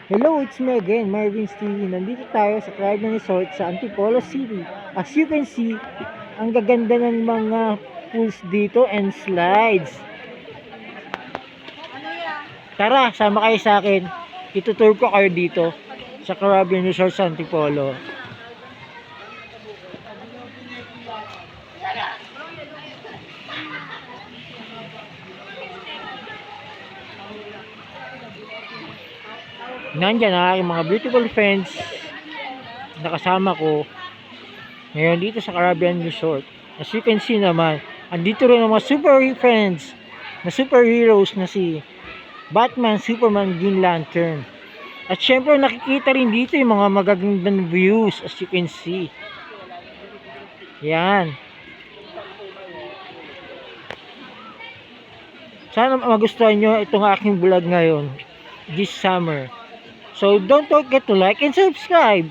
Hello, it's me again, Marvin's TV. Nandito tayo sa Caribbean Resort sa Antipolo City. As you can see, ang gaganda ng mga pools dito and slides. Tara, sama kayo sa akin. Itutour ko kayo dito sa Caribbean Resort sa Antipolo. Nandyan na yung mga beautiful friends na kasama ko ngayon dito sa Caribbean Resort. As you can see naman, andito rin ang mga super friends na superheroes na si Batman, Superman, Green Lantern. At syempre nakikita rin dito yung mga magagandang views as you can see. Yan. Sana magustuhan nyo itong aking vlog ngayon this summer. So don't forget to like and subscribe.